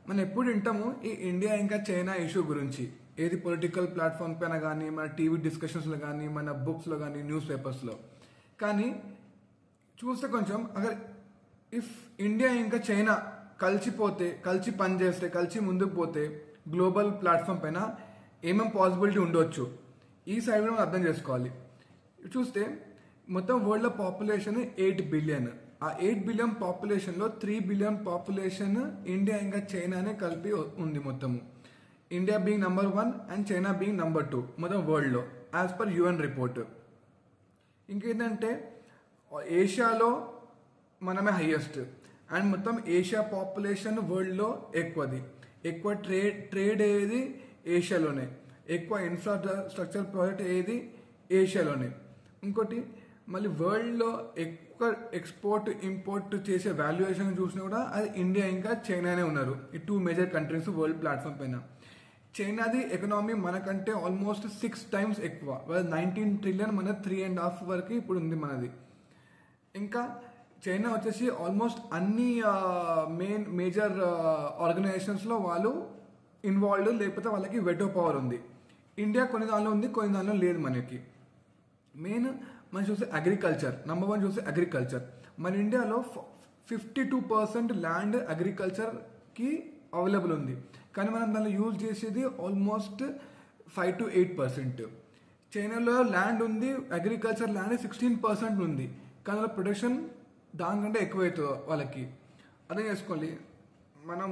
మనం ఎప్పుడు వింటాము ఈ ఇండియా ఇంకా చైనా ఇష్యూ గురించి, ఏది పొలిటికల్ ప్లాట్ఫామ్ పైన కానీ, మన టీవీ డిస్కషన్స్లో కానీ, మన బుక్స్లో కానీ, న్యూస్ పేపర్స్లో కానీ చూస్తే కొంచెం అగర్ ఇఫ్ ఇండియా ఇంకా చైనా కలిసి పనిచేస్తే, కలిసి ముందుకు పోతే గ్లోబల్ ప్లాట్ఫామ్ పైన ఏమేమి పాసిబిలిటీ ఉండొచ్చు ఈ సైడ్ మనం అర్థం చేసుకోవాలి. చూస్తే మొత్తం వరల్డ్లో పాపులేషన్ 8 బిలియన్. ఆ 8 బిలియన్ పాపులేషన్లో 3 బిలియన్ పాపులేషన్ ఇండియా ఇంకా చైనానే కలిపి ఉంది మొత్తము. India being number 1 and China being number 2 మొత్తం వరల్డ్లో యాజ్ పర్ యుఎన్ రిపోర్ట్. ఇంకేంటంటే ఏషియాలో మనమే హైయెస్ట్ అండ్ మొత్తం ఏషియా పాపులేషన్ వరల్డ్లో ఎక్కువ ట్రేడ్ ఏది ఏషియాలోనే, ఎక్కువ ఇన్ఫ్రాస్ట్రక్చర్ ప్రాజెక్ట్ ఏది ఏషియాలోనే. ఇంకోటి మళ్ళీ వరల్డ్లో ఎక్కువ ఎక్స్పోర్ట్ ఇంపోర్ట్ చేసే వాల్యుయేషన్ చూసినా కూడా అది ఇండియా ఇంకా చైనానే ఉన్నారు. ఈ 2 మేజర్ కంట్రీస్ వరల్డ్ ప్లాట్ఫామ్ పైన. చైనాది ఎకనామీ మనకంటే ఆల్మోస్ట్ 6 times ఎక్కువ, 19 trillion, మన 3.5 వరకు ఇప్పుడు ఉంది మనది. ఇంకా చైనా వచ్చేసి ఆల్మోస్ట్ అన్ని మేజర్ ఆర్గనైజేషన్స్లో వాళ్ళు ఇన్వాల్వ్డ్, లేకపోతే వాళ్ళకి వెటో పవర్ ఉంది. ఇండియా కొన్ని దానిలో ఉంది, కొన్ని దానిలో లేదు. మనకి మెయిన్ మనం చూస్తే అగ్రికల్చర్, నంబర్ 1 చూస్తే అగ్రికల్చర్. మన ఇండియాలో 52% ల్యాండ్ అగ్రికల్చర్కి అవైలబుల్ ఉంది, కానీ మనం దానిలో యూజ్ చేసేది ఆల్మోస్ట్ 5 to 8%. చైనాలో ల్యాండ్ ఉంది, అగ్రికల్చర్ ల్యాండ్ 16% ఉంది, కానీ వాళ్ళ ప్రొడక్షన్ దానికంటే ఎక్కువ అవుతుంది వాళ్ళకి. అర్థం చేసుకోవాలి. మనం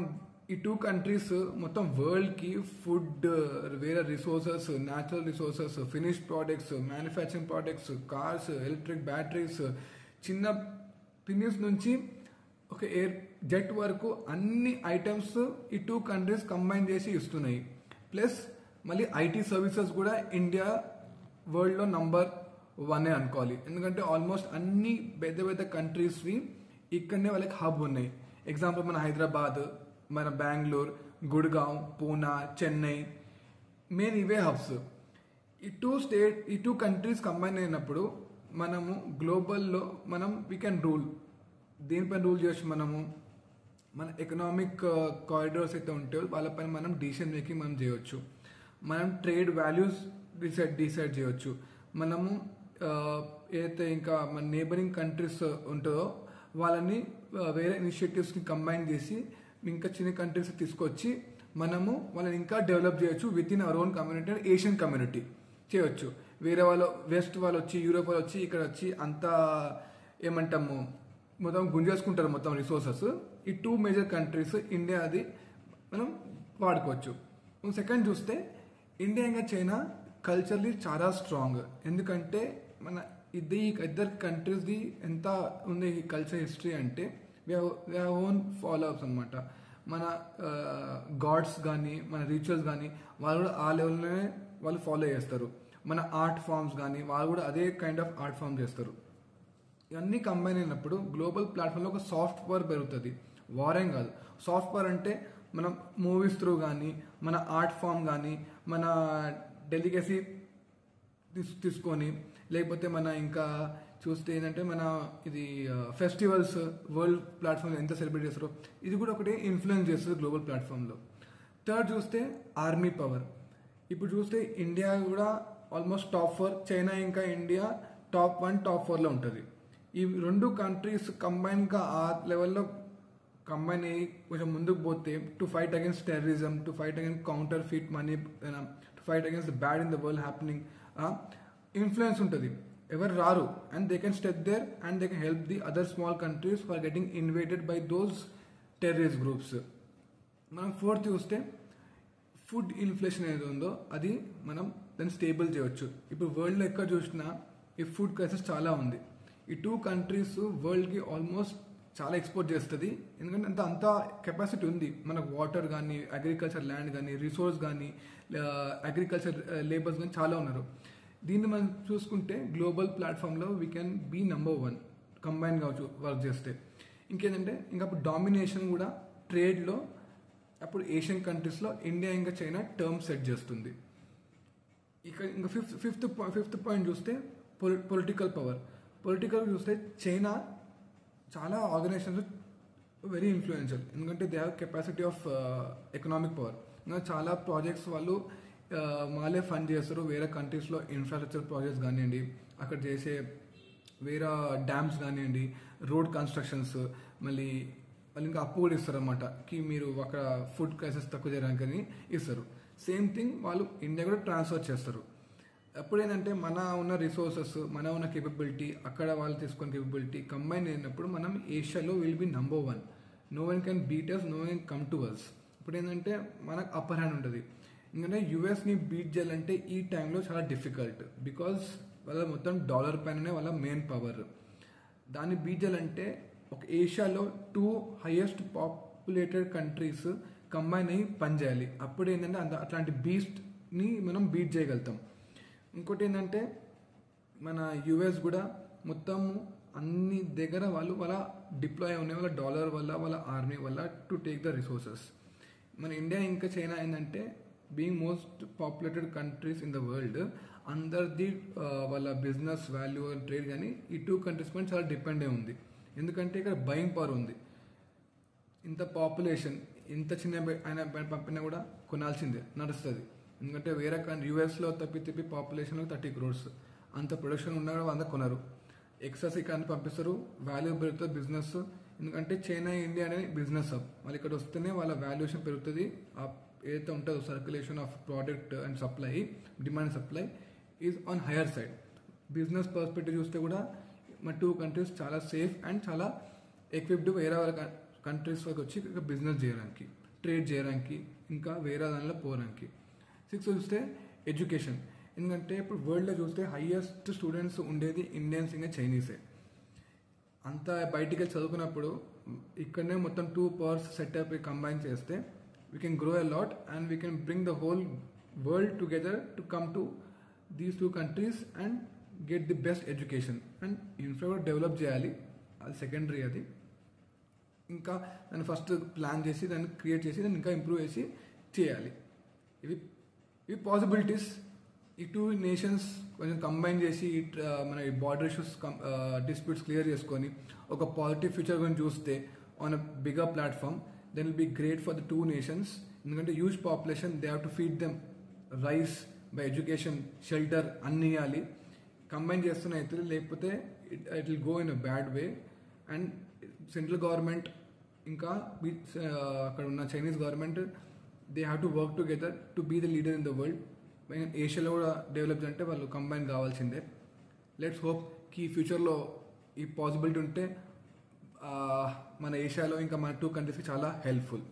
ఈ 2 కంట్రీస్ మొత్తం వరల్డ్కి ఫుడ్, వేరే resources, natural resources, finished products, manufacturing products, cars, electric batteries, చిన్న పిన్స్ నుంచి ఒక ఎయిర్ జెట్ వరకు అన్ని ఐటమ్స్ ఈ 2 కంట్రీస్ కంబైన్ చేసి ఇస్తున్నాయి. ప్లస్ మళ్ళీ ఐటీ సర్వీసెస్ కూడా ఇండియా వరల్డ్లో నంబర్ 1 అనుకోవాలి. ఎందుకంటే ఆల్మోస్ట్ అన్ని పెద్ద కంట్రీస్వి ఇక్కడనే వాళ్ళకి హబ్ ఉన్నాయి. ఎగ్జాంపుల్ మన హైదరాబాద్, మన బెంగళూరు, గుడ్గావ్, పూనా, చెన్నై, మెయిన్ ఇవే హబ్స్. ఈ 2 కంట్రీస్ కంబైన్ అయినప్పుడు మనము గ్లోబల్లో వీ కెన్ రూల్. దీనిపైన రూల్ చేసి మనము మన ఎకనామిక్ కారిడోర్స్ అయితే ఉంటాయో వాళ్ళపైన మనం డిసిషన్ మేకింగ్ మనం చేయొచ్చు. మనం ట్రేడ్ వాల్యూస్ డిసైడ్ చేయొచ్చు. మనము ఏదైతే ఇంకా మన నేబరింగ్ కంట్రీస్ ఉంటుందో వాళ్ళని వేరే ఇనిషియేటివ్స్ని కంబైన్ చేసి ఇంకా చిన్న కంట్రీస్ తీసుకొచ్చి మనము వాళ్ళని ఇంకా డెవలప్ చేయొచ్చు with in our own community, Asian community చేయొచ్చు. వేరే వాళ్ళు వెస్ట్ వాళ్ళు వచ్చి, యూరోప్ వాళ్ళు వచ్చి ఇక్కడ వచ్చి అంతా ఏమంటాము మొత్తం గుంజేసుకుంటారు మొత్తం రిసోర్సెస్. ఈ 2 మేజర్ కంట్రీస్ ఇండియా అది మనం వాడుకోవచ్చు. సెకండ్ చూస్తే ఇండియా ఇంకా చైనా కల్చర్లీ చాలా స్ట్రాంగ్. ఎందుకంటే మన ఇద్దరు కంట్రీస్ది ఎంత ఉంది కల్చర్ హిస్టరీ అంటే వి ఓన్ ఫాలోఅప్స్ అనమాట. మన గాడ్స్ కానీ, మన రిచువల్స్ కానీ వాళ్ళు కూడా ఆ లెవెల్లోనే వాళ్ళు ఫాలో చేస్తారు. మన ఆర్ట్ ఫామ్స్ కానీ వాళ్ళు కూడా అదే కైండ్ ఆఫ్ ఆర్ట్ ఫామ్ చేస్తారు. ఇవన్నీ కంబైన్ అయినప్పుడు గ్లోబల్ ప్లాట్ఫామ్లో ఒక సాఫ్ట్ పవర్ పెరుగుతుంది. వారేం కాదు, సాఫ్ట్ పవర్ అంటే మనం మూవీస్ త్రూ కానీ, మన ఆర్ట్ ఫామ్ కానీ, మన డెలిగసీ తీసుకొని, లేకపోతే మన ఇంకా చూస్తే ఏంటంటే మన ఇది ఫెస్టివల్స్ వరల్డ్ ప్లాట్ఫామ్లో ఎంత సెలబ్రేట్ చేస్తారో ఇది కూడా ఒకటి ఇన్ఫ్లుయెన్స్ చేస్తుంది గ్లోబల్ ప్లాట్ఫామ్లో. థర్డ్ చూస్తే ఆర్మీ పవర్. ఇప్పుడు చూస్తే ఇండియా కూడా ఆల్మోస్ట్ టాప్ 4, చైనా ఇంకా ఇండియా టాప్ 1, టాప్ 4లో ఉంటుంది. ఈ 2 కంట్రీస్ కంబైన్గా ఆ లెవెల్లో కంబైన్ అయ్యి కొంచెం ముందుకు పోతే to fight against terrorism, to fight against counterfeit money, to fight against the bad in the world happening influence ఉంటుంది. ఎవరు రారు and they can step there and they can help the other small countries for getting invaded by those terrorist groups. మనం fourth చూస్తే food inflation ఏది ఉందో అది మనం దాన్ని స్టేబుల్ చేయవచ్చు. ఇప్పుడు వరల్డ్లో ఎక్కడ చూసినా ఈ ఫుడ్ క్రైసిస్ చాలా ఉంది. ఈ 2 కంట్రీస్ వరల్డ్కి ఆల్మోస్ట్ చాలా ఎక్స్పోర్ట్ చేస్తుంది. ఎందుకంటే అంత కెపాసిటీ ఉంది మనకు. వాటర్ కానీ, అగ్రికల్చర్ ల్యాండ్ కానీ, రిసోర్స్ కానీ, అగ్రికల్చర్ లేబర్స్ కానీ చాలా ఉన్నారు. దీన్ని మనం చూసుకుంటే గ్లోబల్ ప్లాట్ఫామ్లో we can be number 1 combine కావచ్చు వర్క్ చేస్తే. ఇంకేంటంటే ఇంకా అప్పుడు డామినేషన్ కూడా ట్రేడ్లో అప్పుడు ఏషియన్ కంట్రీస్లో ఇండియా ఇంకా చైనా టర్మ్ సెట్ చేస్తుంది. ఇంకా ఫిఫ్త్ పాయింట్ చూస్తే పొలిటికల్ పవర్. చూస్తే చైనా చాలా ఆర్గనైజేషన్స్ వెరీ ఇన్ఫ్లుయెన్షియల్. ఎందుకంటే they have capacity of economic power. ఇంకా చాలా ప్రాజెక్ట్స్ వాళ్ళు వాళ్ళే ఫండ్ చేస్తారు. వేరే కంట్రీస్లో ఇన్ఫ్రాస్ట్రక్చర్ ప్రాజెక్ట్స్ కానివ్వండి, అక్కడ చేసే వేరే డ్యామ్స్ కానివ్వండి, రోడ్ కన్స్ట్రక్షన్స్, మళ్ళీ వాళ్ళు ఇంకా అప్పు కూడా ఇస్తారు అనమాట, కి మీరు అక్కడ ఫుడ్ క్రైసిస్ తక్కువ చేయడానికి ఇస్తారు. సేమ్ థింగ్ వాళ్ళు ఇండియా కూడా ట్రాన్స్ఫర్ చేస్తారు. అప్పుడు ఏంటంటే మన ఉన్న రిసోర్సెస్, మన ఉన్న కేపబిలిటీ, అక్కడ వాళ్ళు తీసుకున్న కేపబిలిటీ కంబైన్ అయినప్పుడు మనం ఏషియాలో will be number 1. No one can beat us, no one can come to us. ఇప్పుడు ఏంటంటే మనకు అప్పర్ హ్యాండ్ ఉంటుంది. ఎందుకంటే యూఎస్ని బీట్ చేయాలంటే ఈ టైంలో చాలా డిఫికల్ట్. బికాజ్ వాళ్ళ మొత్తం డాలర్ పైననే వాళ్ళ మెయిన్ పవర్. దాన్ని బీట్ చేయాలంటే ఒక ఏషియాలో 2 హైయెస్ట్ పాపులేటెడ్ కంట్రీస్ కంబైన్ అయ్యి పనిచేయాలి. అప్పుడు ఏంటంటే అట్లాంటి బీస్ట్ని మనం బీట్ చేయగలుగుతాం. ఇంకోటి ఏంటంటే మన యుఎస్ కూడా మొత్తం అన్ని దగ్గర వాళ్ళ డిప్లాయ్ ఉన్నాయి, వాళ్ళ డాలర్ వల్ల, వాళ్ళ ఆర్మీ వల్ల టు టేక్ ద రిసోర్సెస్. మన ఇండియా ఇంకా చైనా ఏంటంటే being most populated countries in the world, అందరిది వాళ్ళ బిజినెస్ వాల్యూ అండ్ ట్రేడ్ కానీ ఈ 2 కంట్రీస్ పైన చాలా డిపెండ్ అయి ఉంది. ఎందుకంటే ఇక్కడ బయింగ్ పవర్ ఉంది. ఇంత పాపులేషన్, ఇంత చిన్న ఆయన పంపినా కూడా కొనాల్సిందే, నడుస్తుంది. ఎందుకంటే వేరే యూఎస్లో తప్పి పాపులేషన్ 30 crores, అంత ప్రొడక్షన్ ఉన్నా కూడా అంత కొనరు. ఎక్సెస్ ఇక్కడ పంపిస్తారు, వాల్యూ పెరుగుతుంది బిజినెస్. ఎందుకంటే చైనా ఇండియా అనేది బిజినెస్ హబ్. వాళ్ళు ఇక్కడ వస్తేనే వాళ్ళ వాల్యుయేషన్ పెరుగుతుంది. ఏదైతే ఉంటుందో circulation of product and supply, demand supply is on hire side. Business perspective చూస్తే కూడా మన 2 కంట్రీస్ చాలా సేఫ్ అండ్ చాలా ఎక్విప్డ్ వేరే వాళ్ళ కంట్రీస్ వరకు వచ్చి ఇక్కడ బిజినెస్ చేయడానికి, ట్రేడ్ చేయడానికి, ఇంకా వేరే దానిలో పోవడానికి. 6 చూస్తే ఎడ్యుకేషన్. ఎందుకంటే ఇప్పుడు వరల్డ్లో చూస్తే హైయెస్ట్ స్టూడెంట్స్ ఉండేది ఇండియన్స్, ఇంకా చైనీసే. అంత బయటికి వెళ్ళి చదువుకున్నప్పుడు ఇక్కడనే మొత్తం 2 పవర్స్ సెటప్ కంబైన్ చేస్తే we can grow a lot and we can bring the whole world together to come to these 2 countries and get the best education. And infra develop చేయాలి, అది సెకండరీ. అది ఇంకా దాన్ని ఫస్ట్ ప్లాన్ చేసి దాన్ని create చేసి దాన్ని ఇంకా ఇంప్రూవ్ చేసి చేయాలి. ఇవి పాసిబిలిటీస్. ఈ 2 నేషన్స్ కొంచెం కంబైన్ చేసి మన ఈ బార్డర్ ఇష్యూస్, డిస్ప్యూట్స్ క్లియర్ చేసుకొని ఒక పాజిటివ్ ఫ్యూచర్ గురించి చూస్తే on a bigger platform, then will be great for the 2 nations. ఎందుకంటే huge population, they have to feed them rice, by education, shelter అన్ని ఇవ్వాలి. కంబైన్ చేస్తూనే అవుతుంది, లేకపోతే it will go in a bad way. And central government ఇంకా అక్కడ ఉన్న Chinese government, they have to work together to be the leader in the world. ఏషియాలో కూడా డెవలప్ అంటే వాళ్ళు కంబైన్ కావాల్సిందే. లెట్స్ హోప్ కి ఫ్యూచర్లో ఈ పాసిబిలిటీ ఉంటే మన ఏషియాలో ఇంకా మన 2 కంట్రీస్కి చాలా హెల్ప్ఫుల్.